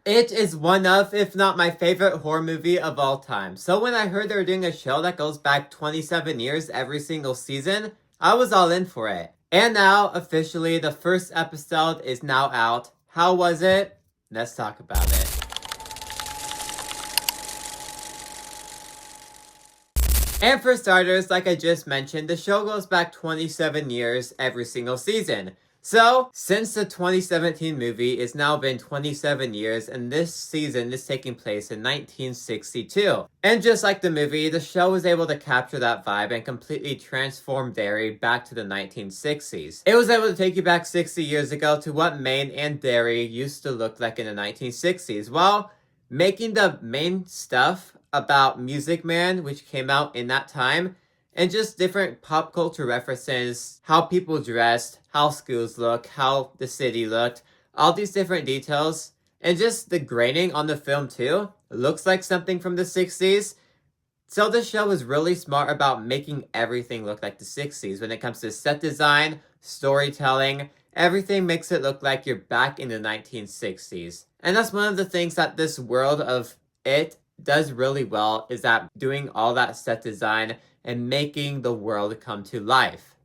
It is one of, if not my favorite horror movie of all time. So when I heard they were doing a show that goes back 27 years every single season, I was all in for it. And now, officially, the first episode is now out. How was it? Let's talk about it. And for starters, like I just mentioned, the show goes back 27 years every single season. So, since the 2017 movie, it's now been 27 years, and this season is taking place in 1962. And just like the movie, the show was able to capture that vibe and completely transform Derry back to the 1960s. It was able to take you back 60 years ago to what Maine and Derry used to look like in the 1960s, while making the main stuff about Music Man, which came out in that time, and just different pop culture references, how people dressed, how schools look, how the city looked, all these different details, and just the graining on the film too, looks like something from the 60s. So the show is really smart about making everything look like the 60s when it comes to set design, storytelling, everything makes it look like you're back in the 1960s. And that's one of the things that this world of it does really well, is that doing all that set design and making the world come to life.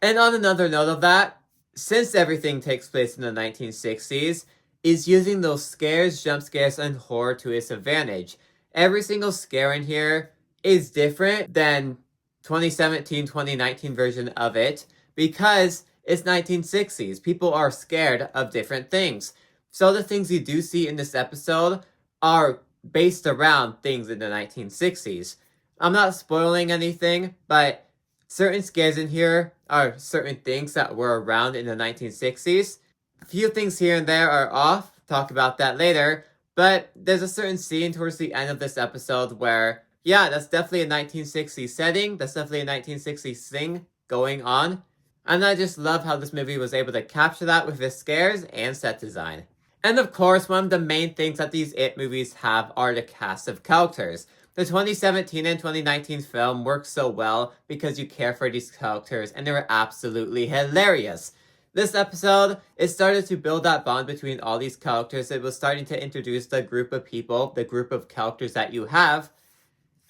And on another note of that, since everything takes place in the 1960s, is using those scares, jump scares, and horror to its advantage. Every single scare in here is different than 2017-2019 version of it because it's 1960s. People are scared of different things. So the things you do see in this episode are based around things in the 1960s. I'm not spoiling anything, but certain scares in here are certain things that were around in the 1960s. A few things here and there are off, talk about that later, but there's a certain scene towards the end of this episode where, yeah, that's definitely a 1960s setting, that's definitely a 1960s thing going on, and I just love how this movie was able to capture that with its scares and set design. And of course, one of the main things that these It movies have are the cast of characters. The 2017 and 2019 film works so well because you care for these characters and they were absolutely hilarious. This episode, it started to build that bond between all these characters. It was starting to introduce the group of people, the group of characters that you have,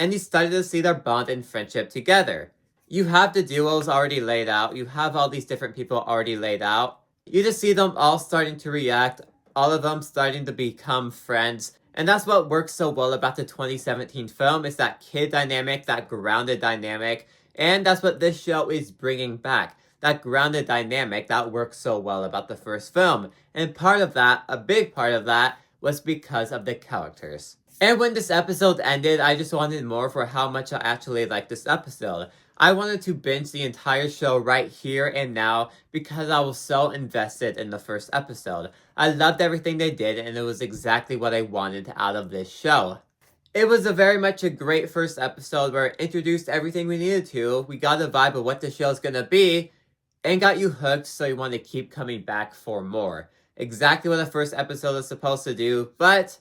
and you started to see their bond and friendship together. You have the duos already laid out, you have all these different people already laid out. You just see them all starting to react, all of them starting to become friends. And that's what works so well about the 2017 film, is that kid dynamic, that grounded dynamic. And that's what this show is bringing back. That grounded dynamic that works so well about the first film. And part of that, a big part of that, was because of the characters. And when this episode ended, I just wanted more for how much I actually liked this episode. I wanted to binge the entire show right here and now because I was so invested in the first episode. I loved everything they did and it was exactly what I wanted out of this show. It was very much a great first episode where it introduced everything we needed to. We got a vibe of what the show's gonna be and got you hooked so you want to keep coming back for more. Exactly what the first episode is supposed to do, but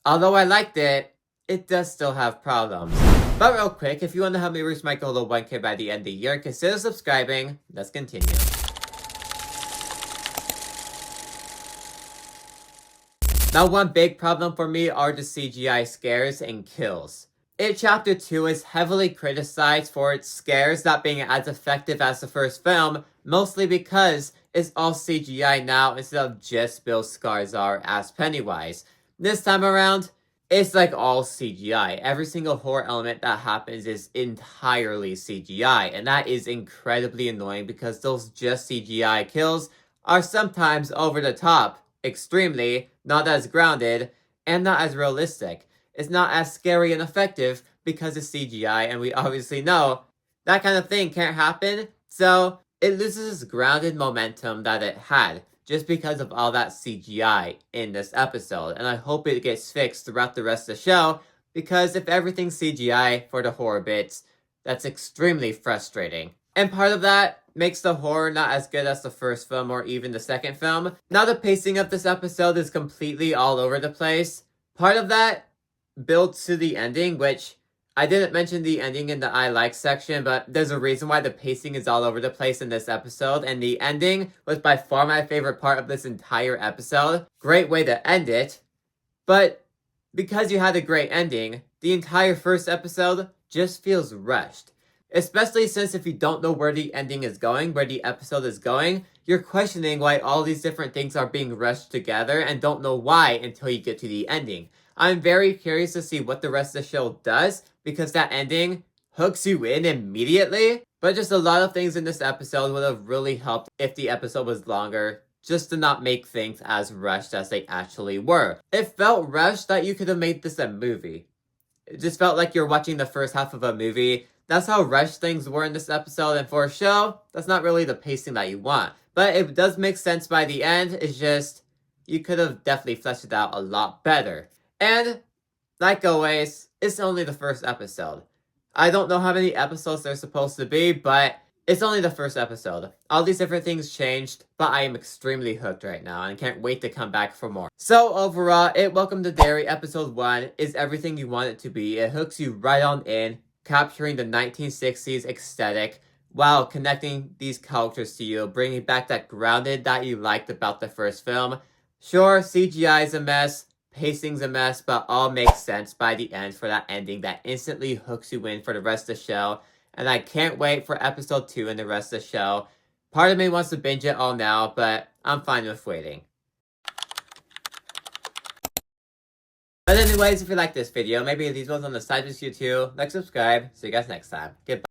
although I liked it, it does still have problems. But real quick, if you want to help me reach my goal of 1K by the end of the year, consider subscribing. Let's continue. Now, one big problem for me are the CGI scares and kills. It Chapter 2 is heavily criticized for its scares not being as effective as the first film, mostly because it's all CGI now instead of just Bill Skarsgård as Pennywise. This time around, it's like all CGI. Every single horror element that happens is entirely CGI, and that is incredibly annoying because those just CGI kills are sometimes over the top, extremely, not as grounded, and not as realistic. It's not as scary and effective because it's CGI, and we obviously know that kind of thing can't happen, so it loses its grounded momentum that it had just because of all that CGI in this episode, and I hope it gets fixed throughout the rest of the show, because if everything's CGI for the horror bits, that's extremely frustrating. And part of that makes the horror not as good as the first film or even the second film. Now the pacing of this episode is completely all over the place. Part of that builds to the ending, which I didn't mention the ending in the I like section, but there's a reason why the pacing is all over the place in this episode, and the ending was by far my favorite part of this entire episode. Great way to end it. But because you had a great ending, the entire first episode just feels rushed. Especially since if you don't know where the ending is going, where the episode is going, you're questioning why all these different things are being rushed together and don't know why until you get to the ending. I'm very curious to see what the rest of the show does because that ending hooks you in immediately. But just a lot of things in this episode would have really helped if the episode was longer, just to not make things as rushed as they actually were. It felt rushed that you could have made this a movie. It just felt like you're watching the first half of a movie. That's how rushed things were in this episode, and for a show, that's not really the pacing that you want. But it does make sense by the end, it's just, you could have definitely fleshed it out a lot better. And, like always, it's only the first episode. I don't know how many episodes there's supposed to be, but it's only the first episode. All these different things changed, but I am extremely hooked right now and can't wait to come back for more. So overall, Welcome to Derry episode 1 is everything you want it to be. It hooks you right on in, capturing the 1960s aesthetic while connecting these characters to you, bringing back that grounded that you liked about the first film. Sure, CGI is a mess, pacing's a mess, but all makes sense by the end for that ending that instantly hooks you in for the rest of the show. And I can't wait for episode 2 and the rest of the show. Part of me wants to binge it all now, but I'm fine with waiting. But anyways, if you like this video, maybe leave those on the side with you too. Like, subscribe. See you guys next time. Goodbye.